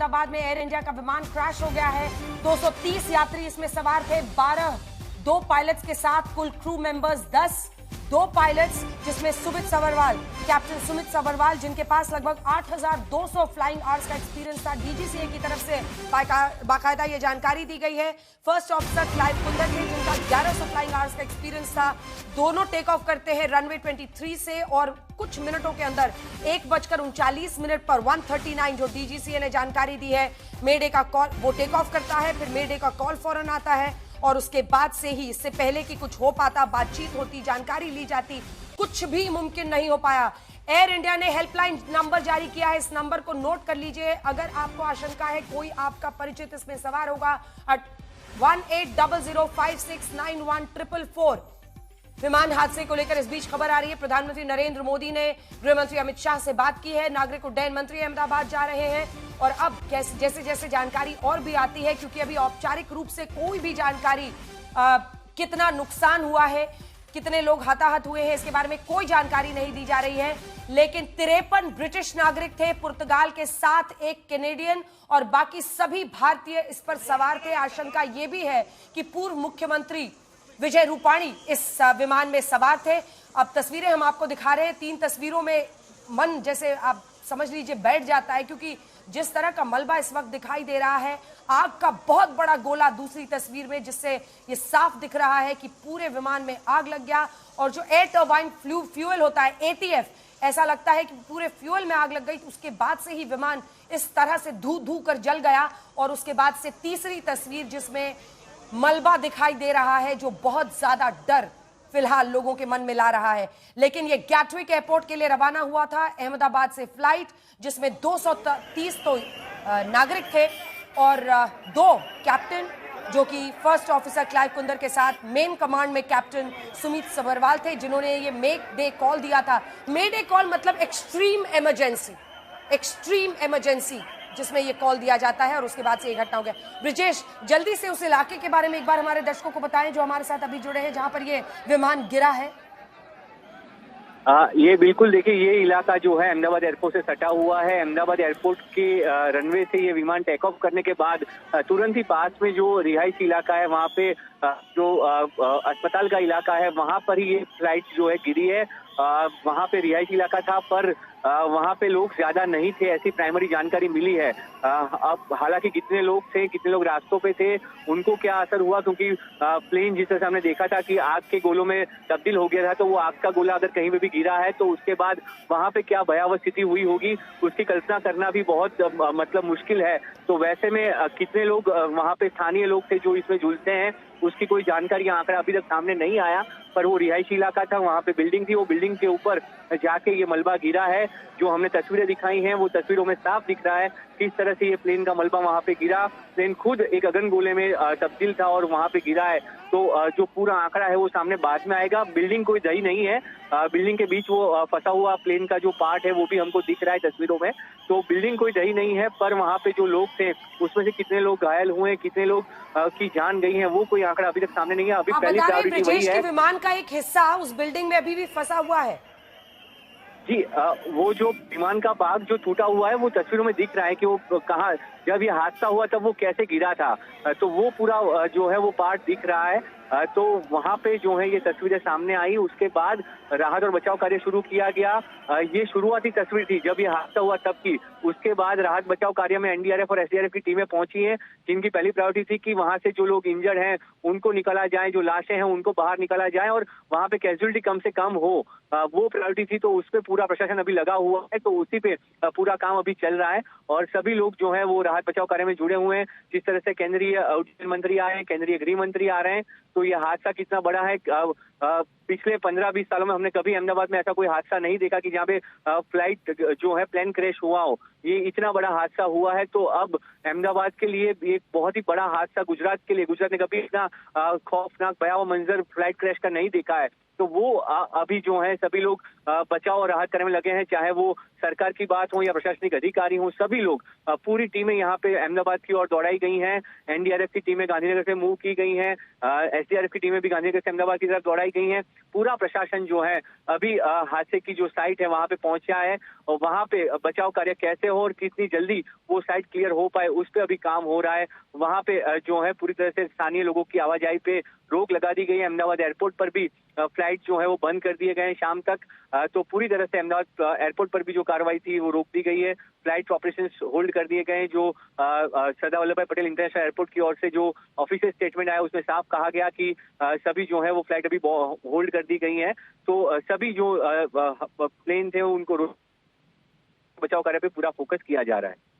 अहमदाबाद में air India का विमान क्रैश हो गया है। 230 यात्री इसमें सवार थे, दो पायलट्स के साथ कुल क्रू मेंबर्स 10। दो पायलट्स जिसमें सुमित सबरवाल, कैप्टन सुमित सबरवाल, जिनके पास लगभग 8,200 फ्लाइंग आवर्स का एक्सपीरियंस था। डीजीसीए की तरफ से बाकायदा ये जानकारी दी गई है। फर्स्ट ऑफिसर क्लाइव कुंदर थे, जिनका 1100 फ्लाइंग आवर्स का एक्सपीरियंस था। दोनों टेक ऑफ करते हैं रनवे 23 से और कुछ मिनटों के अंदर 1:39 पर 139 जो डीजीसीए ने जानकारी दी है, मेडे का कॉल, वो टेक ऑफ करता है। फिर मेडे का कॉल फौरन आता है और उसके बाद से ही, इससे पहले कि कुछ हो पाता, बातचीत होती, जानकारी ली जाती, कुछ भी मुमकिन नहीं हो पाया। एयर इंडिया ने हेल्पलाइन नंबर जारी किया है, इस नंबर को नोट कर लीजिए। अगर आपको आशंका है कोई आपका परिचित इसमें सवार होगा, 1800569144। विमान हादसे को लेकर इस बीच खबर आ रही है, प्रधानमंत्री नरेंद्र मोदी ने गृह मंत्री अमित शाह से बात की है। नागरिक उड्डयन मंत्री अहमदाबाद जा रहे हैं और अब जैसे जैसे जानकारी और भी आती है, क्योंकि अभी औपचारिक रूप से कोई भी जानकारी कितना नुकसान हुआ है, कितने लोग हताहत हुए हैं, इसके बारे में कोई जानकारी नहीं दी जा रही है। लेकिन 53 ब्रिटिश नागरिक थे, पुर्तगाल के साथ एक कैनेडियन और बाकी सभी भारतीय इस पर सवार थे। आशंका यह भी है कि पूर्व मुख्यमंत्री विजय रूपाणी इस विमान में सवार थे। अब तस्वीरें हम आपको दिखा रहे हैं, 3 तस्वीरों में मन जैसे आप समझ लीजिए बैठ जाता है, क्योंकि जिस तरह का मलबा इस वक्त दिखाई दे रहा है, आग का बहुत बड़ा गोला दूसरी तस्वीर में, जिससे ये साफ दिख रहा है कि पूरे विमान में आग लग गया। और जो एयर टर्बाइन फ्यूल होता है, एटीएफ, ऐसा लगता है कि पूरे फ्यूल में आग लग गई। उसके बाद से ही विमान इस तरह से धू कर जल गया। और उसके बाद से तीसरी तस्वीर जिसमें मलबा दिखाई दे रहा है, जो बहुत ज्यादा डर फिलहाल लोगों के मन में ला रहा है। लेकिन ये गैटविक एयरपोर्ट के लिए रवाना हुआ था, अहमदाबाद से फ्लाइट, जिसमें 230 तो नागरिक थे और 2 कैप्टन, जो कि फर्स्ट ऑफिसर क्लाइव कुंदर के साथ मेन कमांड में कैप्टन सुमित सबरवाल थे, जिन्होंने ये मेक डे कॉल दिया था। मे डे कॉल मतलब एक्सट्रीम इमरजेंसी जिसमें ये कॉल दिया जाता है, और उसके बाद से ये घटना हो गया। ब्रिजेश, जल्दी से उस इलाके के बारे में एक बार हमारे दर्शकों को बताएं जो हमारे साथ अभी जुड़े हैं, जहां पर ये विमान गिरा है। ये बिल्कुल देखिए, ये इलाका जो है अहमदाबाद एयरपोर्ट से सटा हुआ है। अहमदाबाद एयरपोर्ट के रनवे से ये विमान टेक ऑफ करने के बाद तुरंत ही पास में जो रिहायशी इलाका है, वहाँ पे जो अस्पताल का इलाका है, वहाँ पर ही ये फ्लाइट जो है गिरी है। वहाँ पे रिहायशी इलाका था, पर वहाँ पे लोग ज्यादा नहीं थे, ऐसी प्राइमरी जानकारी मिली है। अब हालांकि कितने लोग थे, कितने लोग रास्तों पे थे, उनको क्या असर हुआ, क्योंकि प्लेन जिस तरह से हमने देखा था कि आग के गोलों में तब्दील हो गया था, तो वो आग का गोला अगर कहीं पे भी गिरा है तो उसके बाद वहाँ पे क्या भयावह स्थिति हुई होगी, उसकी कल्पना करना भी बहुत मतलब मुश्किल है। तो वैसे में कितने लोग वहाँ पे स्थानीय लोग थे जो इसमें झुलसे हैं, उसकी कोई जानकारी आंकड़ा अभी तक सामने नहीं आया। पर वो रिहायशी इलाका था, वहाँ पे बिल्डिंग थी, वो बिल्डिंग के ऊपर जाके ये मलबा गिरा है। जो हमने तस्वीरें दिखाई हैं, वो तस्वीरों में साफ दिख रहा है किस तरह से ये प्लेन का मलबा वहाँ पे गिरा। प्लेन खुद एक अगनगोले में तब्दील था और वहाँ पे गिरा है। तो जो पूरा आंकड़ा है वो सामने बाद में आएगा। बिल्डिंग कोई दही नहीं है, बिल्डिंग के बीच वो फंसा हुआ प्लेन का जो पार्ट है वो भी हमको दिख रहा है तस्वीरों में। तो बिल्डिंग कोई दही नहीं है, पर वहाँ पे जो लोग थे उसमें से कितने लोग घायल हुए, कितने लोग की जान गई है, वो कोई आंकड़ा अभी तक सामने नहीं है। अभी पहली प्रायोरिटी वही है। विमान का एक हिस्सा उस बिल्डिंग में अभी भी फंसा हुआ है। जी, वो जो विमान का भाग जो टूटा हुआ है, वो तस्वीरों में दिख रहा है कि वो कहाँ, जब ये हादसा हुआ तब वो कैसे गिरा था, तो वो पूरा जो है वो पार्ट दिख रहा है। तो वहाँ पे जो है ये तस्वीरें सामने आई, उसके बाद राहत और बचाव कार्य शुरू किया गया। ये शुरुआती तस्वीर थी जब ये हादसा हुआ तब की। उसके बाद राहत बचाव कार्य में एनडीआरएफ और एसडीआरएफ की टीमें पहुंची हैं, जिनकी पहली प्रायोरिटी थी कि वहां से जो लोग इंजर्ड हैं उनको निकाला जाए, जो लाशें हैं उनको बाहर निकाला जाए और वहां पे कैजुअलिटी कम से कम हो, वो प्रायोरिटी थी। तो उस पर पूरा प्रशासन अभी लगा हुआ है, तो उसी पे पूरा काम अभी चल रहा है और सभी लोग जो है वो राहत बचाव कार्य में जुड़े हुए हैं। जिस तरह से केंद्रीय उड्डयन मंत्री आए हैं, केंद्रीय गृह मंत्री आ रहे हैं, तो ये हादसा कितना बड़ा है। पिछले 15-20 सालों में हमने कभी अहमदाबाद में ऐसा कोई हादसा नहीं देखा कि जहाँ पे फ्लाइट जो है प्लेन क्रैश हुआ हो। ये इतना बड़ा हादसा हुआ है, तो अब अहमदाबाद के लिए एक बहुत ही बड़ा हादसा, गुजरात के लिए, गुजरात ने कभी इतना खौफनाक भयावह मंजर फ्लाइट क्रैश का नहीं देखा है। तो वो अभी जो है सभी लोग बचाव और राहत करने में लगे हैं, चाहे वो सरकार की बात हो या प्रशासनिक अधिकारी हो, सभी लोग। पूरी टीमें यहाँ पे अहमदाबाद की ओर दौड़ाई गई हैं। एनडीआरएफ की टीमें गांधीनगर से मूव की गई हैं, एसडीआरएफ की टीमें भी गांधीनगर से अहमदाबाद की तरफ दौड़ाई गई हैं। पूरा प्रशासन जो है अभी हादसे की जो साइट है वहां पे पहुंचा है वहां पे बचाव कार्य कैसे हो और कितनी जल्दी वो साइट क्लियर हो पाए, उस पे अभी काम हो रहा है। वहां पे जो है पूरी तरह से स्थानीय लोगों की आवाजाही पे रोक लगा दी गई है। अहमदाबाद एयरपोर्ट पर भी फ्लाइट जो है वो बंद कर दिए गए हैं शाम तक। तो पूरी तरह से अहमदाबाद एयरपोर्ट पर भी जो कार्रवाई थी वो रोक दी गई है। फ्लाइट ऑपरेशंस होल्ड कर दिए गए हैं। जो सरदार वल्लभ भाई पटेल इंटरनेशनल एयरपोर्ट की ओर से जो ऑफिशियल स्टेटमेंट आया उसमें साफ कहा गया कि सभी जो है वो फ्लाइट अभी होल्ड कर दी गई हैं। तो सभी जो प्लेन थे उनको बचाव कार्य पे पूरा फोकस किया जा रहा है।